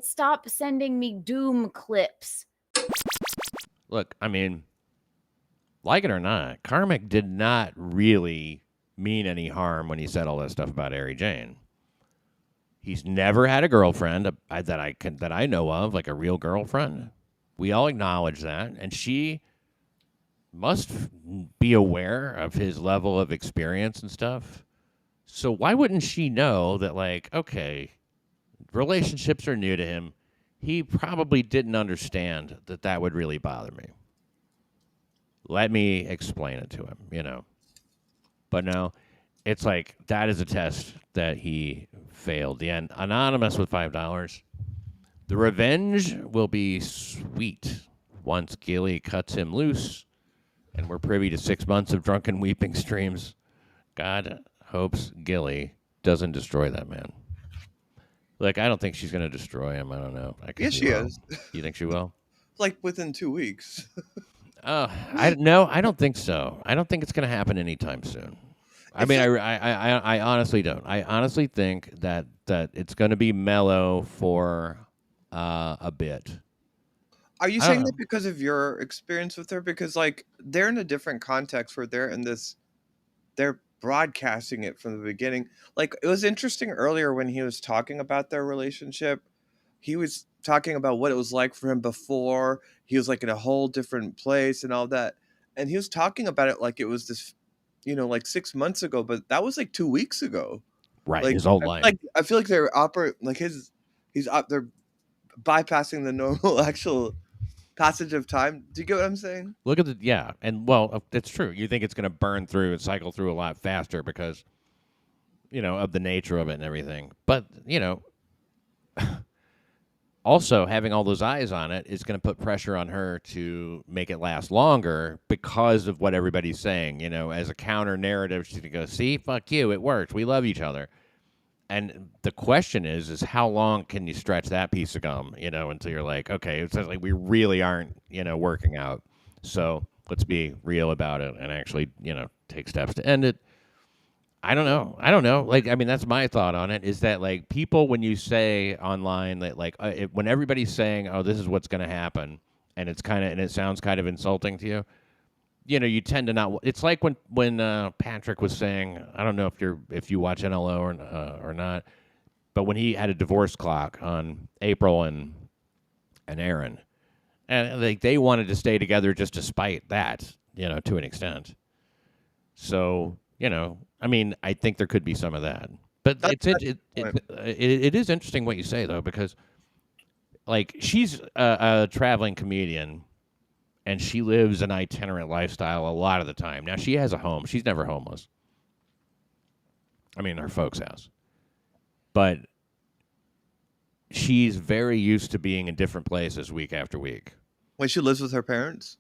Stop sending me doom clips. Look, I mean, like it or not, Carmack did not really mean any harm when he said all that stuff about Ari Jane. He's never had a girlfriend that I know of, like a real girlfriend. We all acknowledge that, and she must be aware of his level of experience and stuff. So why wouldn't she know that, like, okay, relationships are new to him. He probably didn't understand that that would really bother me. Let me explain it to him. But no, it's like that is a test that he failed. The end. Anonymous with $5. The revenge will be sweet once Gilly cuts him loose, and we're privy to 6 months of drunken weeping streams. God hopes Gilly doesn't destroy that man. Like, I don't think she's going to destroy him. I don't know. Yes, she is. You think she will? Like within 2 weeks. I don't think so. I don't think it's going to happen anytime soon. I honestly don't. I honestly think that it's going to be mellow for a bit. Are you saying that because of your experience with her? Because like they're in a different context where they're broadcasting it from the beginning. Like it was interesting earlier when he was talking about their relationship. He was talking about what it was like for him before. He was like in a whole different place and all that. And he was talking about it like it was this, like 6 months ago, but that was like 2 weeks ago. Right, like, his whole life. Like I feel like they're they're bypassing the normal actual passage of time. Do you get what I'm saying? Look at and well, it's true. You think it's going to burn through and cycle through a lot faster because, of the nature of it and everything. But also having all those eyes on it is going to put pressure on her to make it last longer because of what everybody's saying. As a counter narrative, she's going to go, "See, fuck you, it worked. We love each other." And the question is how long can you stretch that piece of gum, until you're like, okay, it sounds like we really aren't, working out. So let's be real about it and actually, take steps to end it. I don't know. Like, I mean, that's my thought on it is that, like, people, when you say online that, like, when everybody's saying, oh, this is what's going to happen, and it sounds kind of insulting to you, you tend to not. It's like when Patrick was saying, I don't know if you watch NLO or not, but when he had a divorce clock on April and Aaron, and they wanted to stay together just to spite that, to an extent. So I mean, I think there could be some of that, but it is interesting what you say though, because like she's a traveling comedian. And she lives an itinerant lifestyle a lot of the time. Now, she has a home. She's never homeless. I mean, her folks' house. But she's very used to being in different places week after week. When she lives with her parents?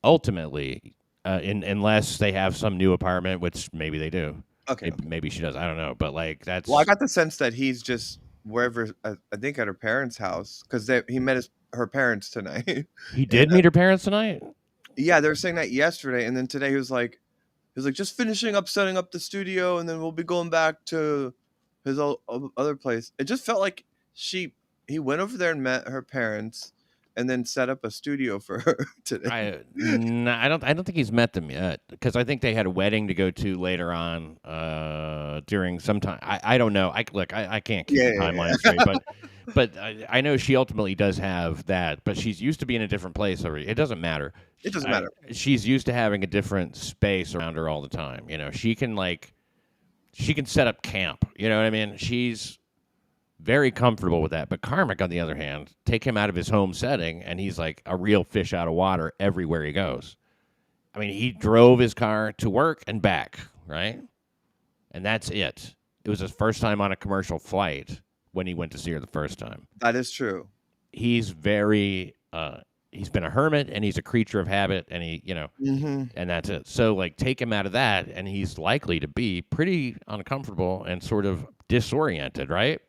Ultimately, unless they have some new apartment, which maybe they do. Okay. Maybe she does. I don't know. But, like, that's... Well, I got the sense that he's just wherever, I think at her parents' house, because he met her parents tonight. He did meet her parents tonight? Yeah, they were saying that yesterday, and then today he was like just finishing up setting up the studio, and then we'll be going back to his other place. It just felt like he went over there and met her parents, and then set up a studio for her today. I don't think he's met them yet, because I think they had a wedding to go to later on during some time. I don't know. I can't keep the timeline straight, but I know she ultimately does have that, but she's used to being in a different place already. It doesn't matter. It doesn't matter. She's used to having a different space around her all the time. She can set up camp. You know what I mean? She's very comfortable with that. But Carmack, on the other hand, take him out of his home setting, and he's like a real fish out of water everywhere he goes. I mean, he drove his car to work and back, right? And that's it. It was his first time on a commercial flight when he went to see her the first time. That is true. He's very, he's been a hermit, and he's a creature of habit, and and that's it. So, like, take him out of that, and he's likely to be pretty uncomfortable and sort of disoriented, right?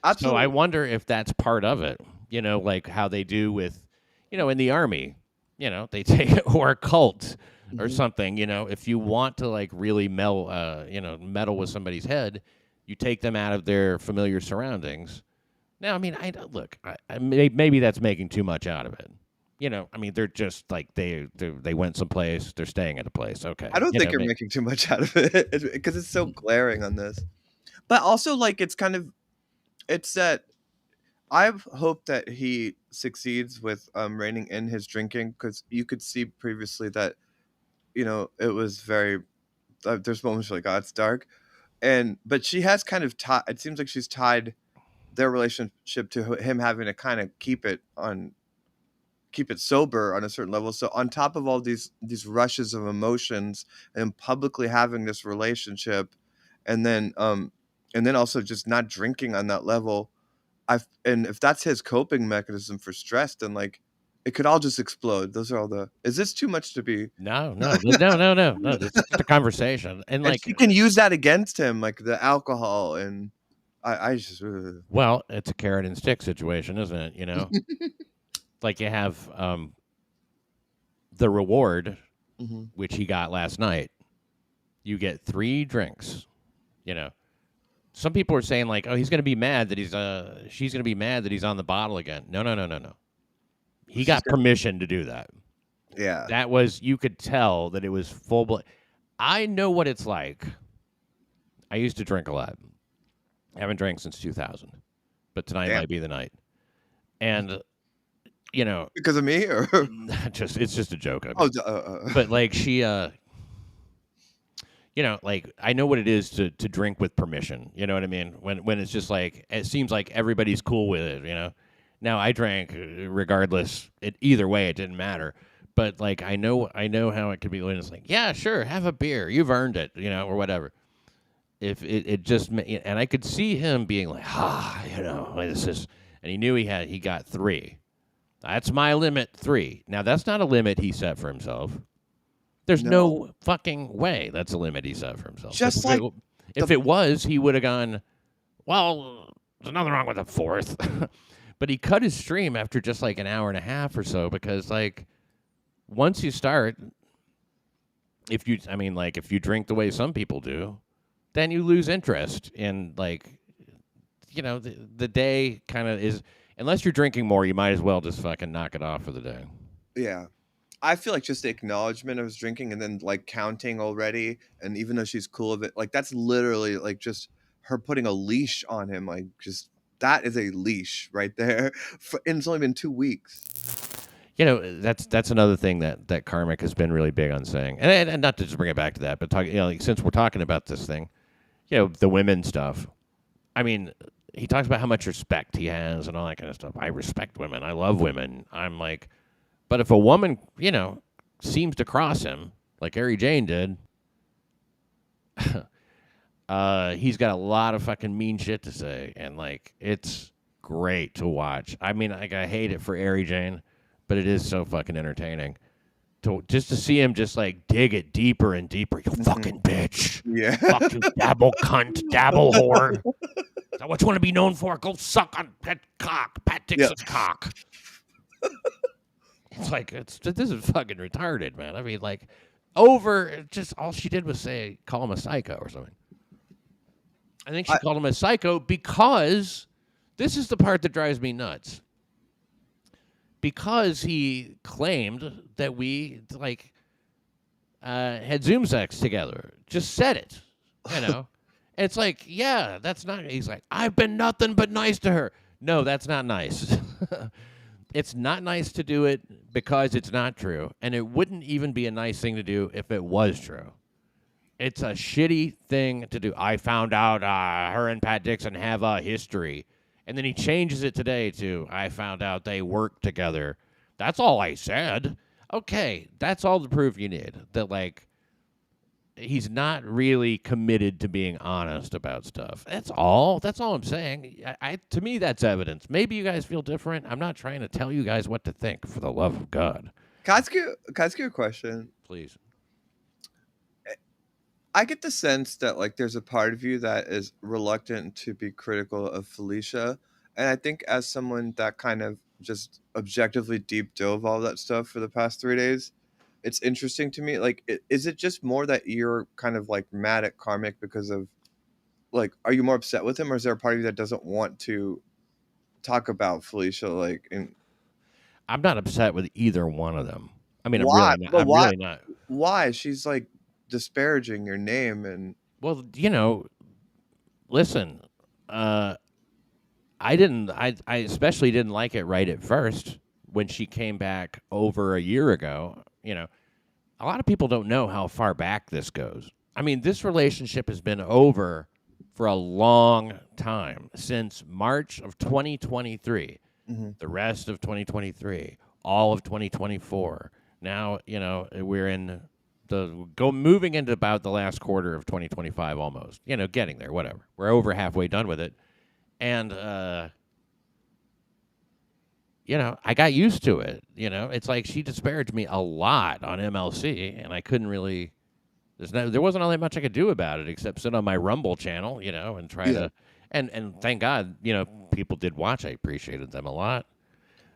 Absolutely. So I wonder if that's part of it, like how they do with, in the army, they take, or a cult or something, if you want to like really meddle with somebody's head, You take them out of their familiar surroundings. Now, I mean, maybe that's making too much out of it. You know, I mean, they're just like they went someplace. They're staying at a place. Okay, I don't think you're making too much out of it because it's so glaring on this. But also, like, it's that I've hoped that he succeeds with reining in his drinking, because you could see previously that, it was very. There's moments like, oh, it's dark, but she has kind of tied. It seems like she's tied their relationship to him having to kind of keep it sober on a certain level. So on top of all these rushes of emotions and publicly having this relationship, and then also just not drinking on that level, and if that's his coping mechanism for stress, then like it could all just explode. Those are all the. Is this too much to be? No. This is just a conversation, and like she can use that against him, like the alcohol, and I just. Well, it's a carrot and stick situation, isn't it? You know, like you have the reward, which he got last night. You get 3 drinks. You know, some people are saying like, oh, he's going to be mad that she's going to be mad that he's on the bottle again. No. He got permission to do that. Yeah. That was, you could tell that it was full blood. I know what it's like. I used to drink a lot. I haven't drank since 2000, but tonight might be the night. And, you know, because of me, or it's just a joke. I mean. But like she, you know, like I know what it is to drink with permission. You know what I mean? When it's just like, it seems like everybody's cool with it. You know. Now I drank regardless. Either way, it didn't matter. But like I know how it could be when it's like, yeah, sure, have a beer, you've earned it, you know, or whatever. If it just, and I could see him being like, you know, this is, and he knew he got 3. That's my limit, 3. Now that's not a limit he set for himself. There's no fucking way that's a limit he set for himself. Just if it was, he would have gone, well, there's nothing wrong with a 4th. But he cut his stream after just like an hour and a half or so, because like once you start, if you drink the way some people do, then you lose interest in, like, you know, the day kind of is, unless you're drinking more, you might as well just fucking knock it off for the day. Yeah. I feel like just the acknowledgement of his drinking and then like counting already, and even though she's cool with it, like that's literally like just her putting a leash on him, like just that is a leash right there. And it's only been 2 weeks. You know, that's another thing that Karmic has been really big on saying, and not to just bring it back to that, but you know, like, since we're talking about this thing, you know, the women stuff. I mean, he talks about how much respect he has and all that kind of stuff. I respect women. I love women. I'm like, but if a woman, you know, seems to cross him like Harry Jane did, he's got a lot of fucking mean shit to say, and like it's great to watch. I mean, like, I hate it for Harry Jane, but it is so fucking entertaining to see him just like dig it deeper and deeper. You fucking bitch. Yeah. Fuck you, dabble cunt, dabble whore. Is that what you want to be known for? Go suck on Pat Dixon's cock. It's like, this is fucking retarded, man. I mean, like, just all she did was call him a psycho or something. I think she called him a psycho because this is the part that drives me nuts. Because he claimed that we, like, had Zoom sex together. Just said it, you know. And it's like, yeah, that's not, he's like, I've been nothing but nice to her. No, that's not nice. It's not nice to do it because it's not true. And it wouldn't even be a nice thing to do if it was true. It's a shitty thing to do. I found out her and Pat Dixon have a history. And then he changes it today to, I found out they work together. That's all I said. Okay, that's all the proof you need. That, like, he's not really committed to being honest about stuff. That's all. That's all I'm saying. To me, that's evidence. Maybe you guys feel different. I'm not trying to tell you guys what to think, for the love of God. Can I ask you a question? Please. I get the sense that, like, there's a part of you that is reluctant to be critical of Felicia. And I think as someone that kind of just objectively deep dove all that stuff for the past 3 days, it's interesting to me. Like, is it just more that you're kind of like mad at Karmic because of like, are you more upset with him, or is there a part of you that doesn't want to talk about Felicia? Like, and I'm not upset with either one of them. I mean, I'm why? really not. But I'm why? really not. Why? She's like disparaging your name, and Well, you know, listen, uh, I didn't. I especially didn't like it right at first when she came back over a year ago. You know, a lot of people don't know how far back this goes. I mean, this relationship has been over for a long time, since March of 2023, Mhm. the rest of 2023, all of 2024. Now, you know, we're in moving into about the last quarter of 2025 almost. You know, getting there, whatever. We're over halfway done with it. And you know, I got used to it. You know, it's like she disparaged me a lot on MLC, and I couldn't really. There wasn't all that much I could do about it except sit on my Rumble channel, you know, and try Yeah. to. And thank God, you know, people did watch. I appreciated them a lot.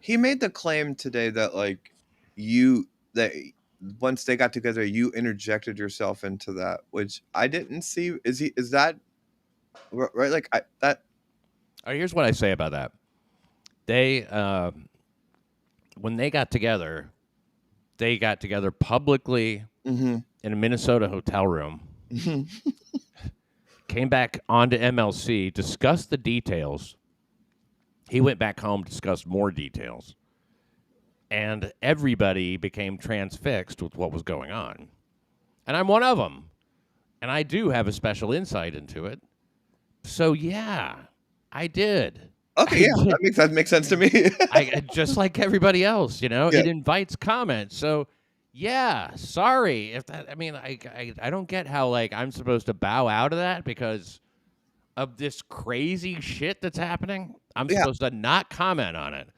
He made the claim today that like you that once they got together, you interjected yourself into that, which I didn't see. Is that right? Like I that. Here's what I say about that. They when they got together publicly Mm-hmm. in a Minnesota hotel room. Mm-hmm. Came back onto MLC, discussed the details. He went back home, discussed more details, and everybody became transfixed with what was going on. And I'm one of them, and I do have a special insight into it. So yeah, I did. Okay, I yeah, did. that makes sense to me. I just like everybody else, you know, Yeah. it invites comments. So yeah, sorry if that. I mean, I don't get how like I'm supposed to bow out of that because of this crazy shit that's happening. I'm Yeah. supposed to not comment on it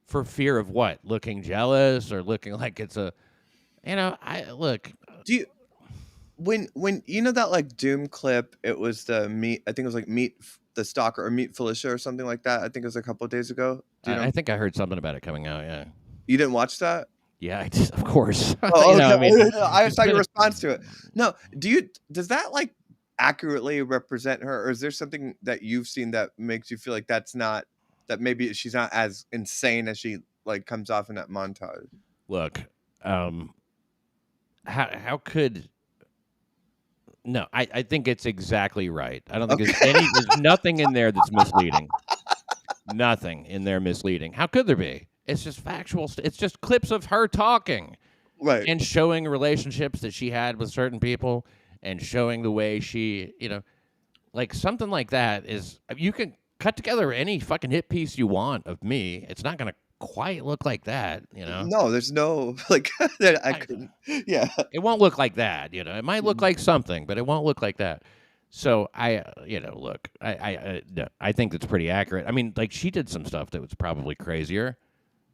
for fear of what? Looking jealous or looking like it's a, you know, I look. Do you when you know that like Doom clip? It was the meet. I think it was like the stalker or meet Felicia or something like that. I think it was a couple of days ago. Do you know? I think I heard something about it coming out. Yeah, You didn't watch that? yeah, I just, of course. Oh, You know, okay. I mean, I it's saw your been a. response to it. No, does that like accurately represent her, or is there something that you've seen that makes you feel like that maybe she's not as insane as she like comes off in that montage? Look, um, how could no? I think it's exactly right. I don't think Okay. there's nothing in there that's misleading. Nothing in there misleading. How could there be? It's just factual. It's just clips of her talking Right. and showing relationships that she had with certain people and showing the way she, you know, like something like that is you can cut together any fucking hit piece you want of me. It's not going to quite look like that, you know. No, there's no like that I I, couldn't. Yeah. it won't look like that, you know. It might look Mhm. like something, but it won't look like that. So you know, look, no, I think that's pretty accurate. I mean, like she did some stuff that was probably crazier,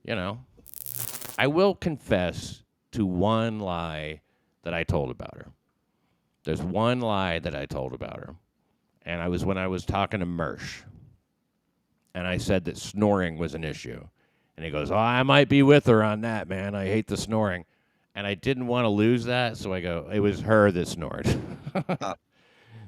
you know. I will confess to one lie that I told about her. There's one lie that I told about her, and I was when I was talking to Mersh, and I said that snoring was an issue, and he goes, "Oh, I might be with her on that, man. I hate the snoring." And I didn't want to lose that, so I go, "It was her that snored."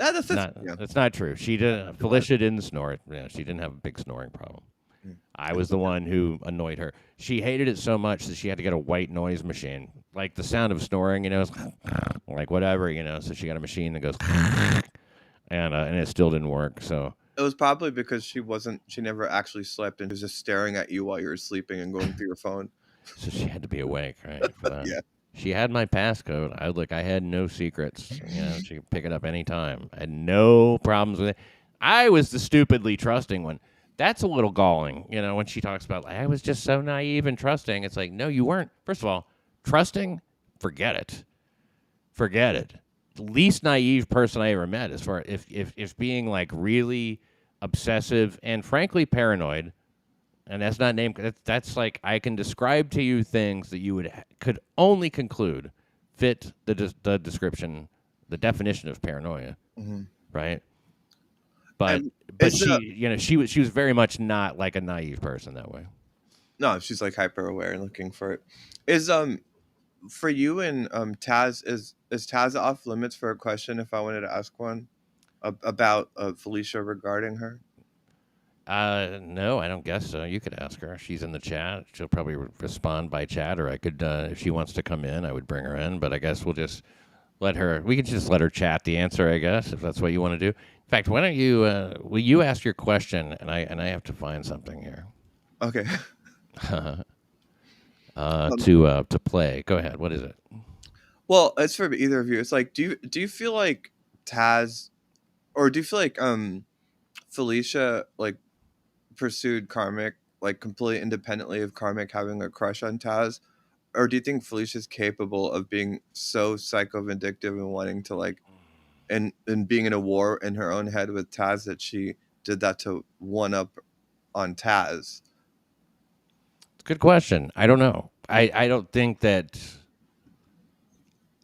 Uh, It's that's not. yeah. That's not true. She didn't. Felicia didn't snore. Yeah, she didn't have a big snoring problem. Mm. I was the one who annoyed her. She hated it so much that she had to get a white noise machine, like the sound of snoring. You know, like whatever. You know, so she got a machine that goes, and it still didn't work. So It was probably because she never actually slept and she was just staring at you while you were sleeping and going through your phone. she had to be awake, right? For that. Yeah. She had my passcode. I had no secrets. You know, she could pick it up anytime. I had no problems with it. I was the stupidly trusting one. That's a little galling, you know, when she talks about I was just so naive and trusting. It's like, no, you weren't. First of all, trusting, forget it. Forget it. The least naive person I ever met, as far if being like really obsessive and frankly paranoid, and that's not named. That's like I can describe to you things that you could only conclude fit the description, the definition of paranoia, Hmm. right? But And but is she, you know, she was very much not like a naive person that way. no, she's like hyper aware and looking for it. Is for you and Taz is Taz off limits for a question if I wanted to ask one? about Felicia regarding her? No, I don't guess so. You could ask her. She's in the chat. She'll probably respond by chat, or I could, if she wants to come in, I would bring her in. But I guess we'll just let her. We could just let her chat the answer, I guess, if that's what you want to do. In fact, why don't you? Will you ask your question, and I have to find something here. Okay. To play. Go ahead. What is it? Well, it's for either of you. It's like, do you feel like Taz, or do you feel like Felicia like pursued Karmic like completely independently of Karmic having a crush on Taz, or do you think Felicia's capable of being so psycho vindictive and wanting to like and being in a war in her own head with Taz that she did that to one up on Taz? Good question. I don't know. I don't think that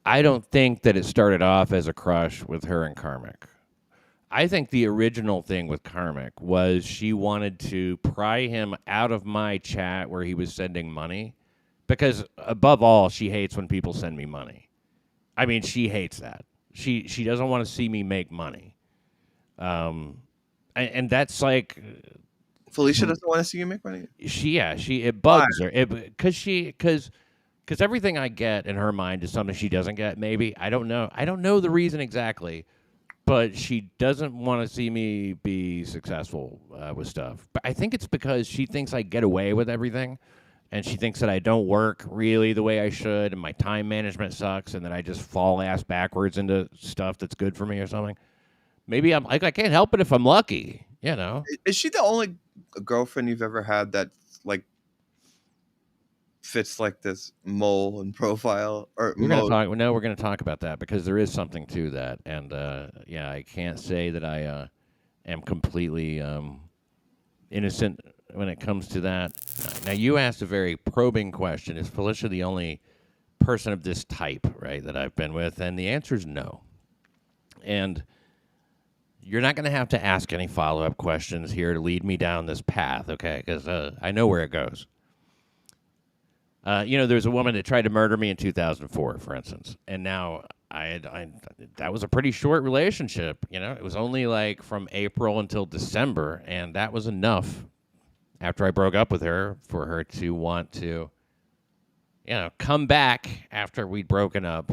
it started off as a crush with her and Karmic. I think the original thing with Karmic was she wanted to pry him out of my chat where he was sending money, because above all, she hates when people send me money. I mean, she hates that. She doesn't want to see me make money. And that's like, Felicia doesn't want to see you make money. It bugs her. Because everything I get in her mind is something she doesn't get. Maybe I don't know. I don't know the reason exactly, but she doesn't want to see me be successful with stuff. But I think it's because she thinks I get away with everything, and she thinks that I don't work really the way I should, and my time management sucks, and that I just fall ass backwards into stuff that's good for me or something. Maybe I'm like, I can't help it if I'm lucky, you know. Is she the only girlfriend you've ever had that like fits like this mole and profile? Or we're gonna talk about that, because there is something to that, and I can't say that I am completely innocent when it comes to that. Now, you asked a very probing question: is Felicia the only person of this type, right, that I've been with? And the answer is no. And you're not going to have to ask any follow-up questions here to lead me down this path, okay? Because I know where it goes. There's a woman that tried to murder me in 2004, for instance, and now that was a pretty short relationship. It was only like from April until December, and that was enough after I broke up with her for her to want to, come back after we'd broken up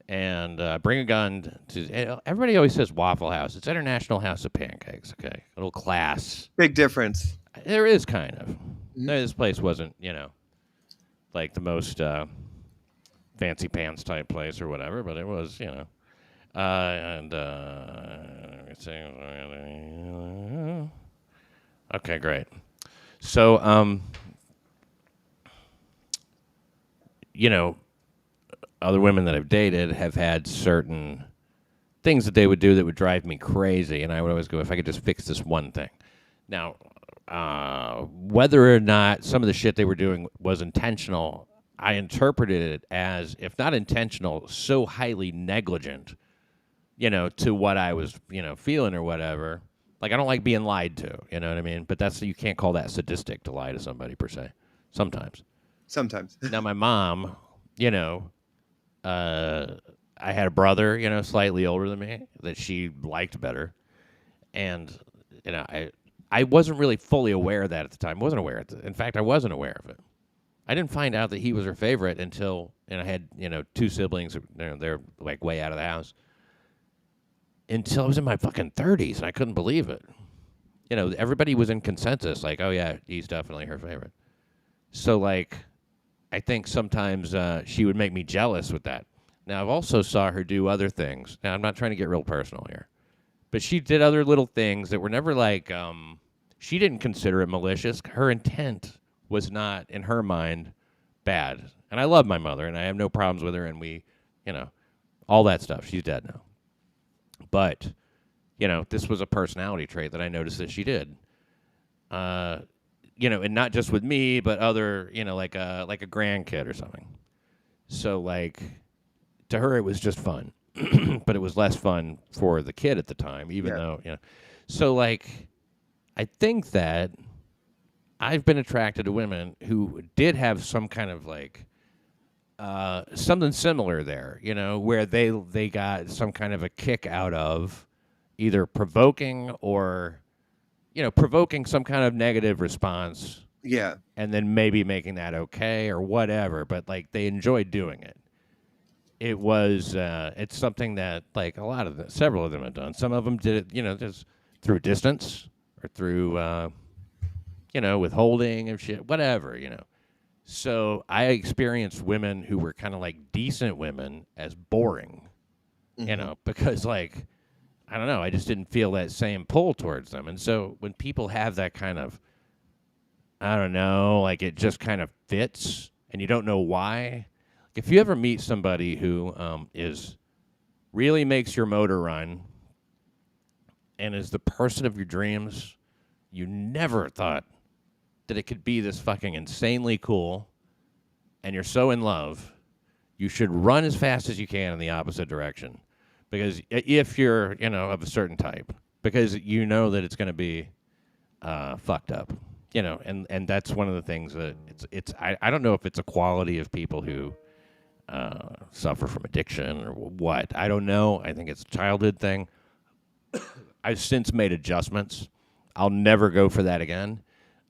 and bring a gun to. Everybody always says Waffle House. It's International House of Pancakes. Okay, a little class. Big difference. There is kind of. This place wasn't, like the most fancy pants type place or whatever, but it was, okay, great. So, other women that I've dated have had certain things that they would do that would drive me crazy, and I would always go, if I could just fix this one thing. Now, whether or not some of the shit they were doing was intentional, I interpreted it as, if not intentional, so highly negligent, to what I was, feeling or whatever. Like, I don't like being lied to, you know what I mean? But you can't call that sadistic to lie to somebody, per se. Sometimes. Now, my mom, I had a brother, slightly older than me, that she liked better. And, I wasn't really fully aware of that at the time. In fact, I wasn't aware of it. I didn't find out that he was her favorite until, and I had, 2 siblings, they're like way out of the house, until I was in my fucking 30s, and I couldn't believe it. Everybody was in consensus, like, oh yeah, he's definitely her favorite. So, like, I think sometimes she would make me jealous with that. Now, I've also saw her do other things. Now, I'm not trying to get real personal here, but she did other little things that were never like, she didn't consider it malicious. Her intent was not, in her mind, bad. And I love my mother, and I have no problems with her, and we, all that stuff. She's dead now. But, this was a personality trait that I noticed that she did. And not just with me, but other, like a grandkid or something. So, like, to her, it was just fun. But it was less fun for the kid at the time, even though, So, like, I think that I've been attracted to women who did have some kind of, like, something similar there, where they got some kind of a kick out of either provoking or, provoking some kind of negative response. Yeah. And then maybe making that okay or whatever. But like they enjoyed doing it. It was, it's something that like several of them have done. Some of them did it, just through distance or through, withholding of shit, whatever, So I experienced women who were kind of like decent women as boring, because like, I don't know, I just didn't feel that same pull towards them. And so when people have that kind of, I don't know, like it just kind of fits and you don't know why. If you ever meet somebody who really makes your motor run and is the person of your dreams, you never thought that it could be this fucking insanely cool, and you're so in love, you should run as fast as you can in the opposite direction. Because if you're, of a certain type, because you know that it's going to be fucked up, and that's one of the things that I don't know if it's a quality of people who suffer from addiction or what. I don't know. I think it's a childhood thing. I've since made adjustments. I'll never go for that again.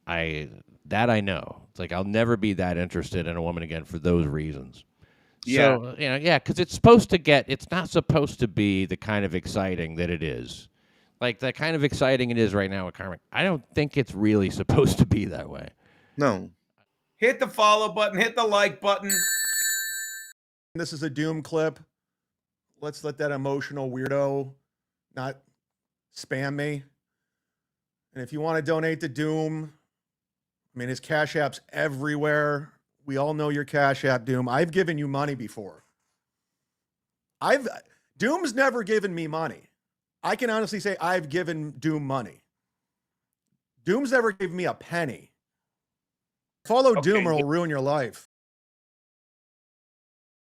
I know. It's like I'll never be that interested in a woman again for those reasons. Yeah. So, because it's not supposed to be the kind of exciting that it is. Like the kind of exciting it is right now with Carmen. I don't think it's really supposed to be that way. No. Hit the follow button, hit the like button. This is a Doom clip. Let's let that emotional weirdo not spam me. And if you want to donate to Doom, I mean, his Cash App's everywhere. We all know your Cash App, Doom. I've given you money before. Doom's never given me money. I can honestly say I've given Doom money. Doom's never given me a penny. Follow Doom or it'll ruin your life.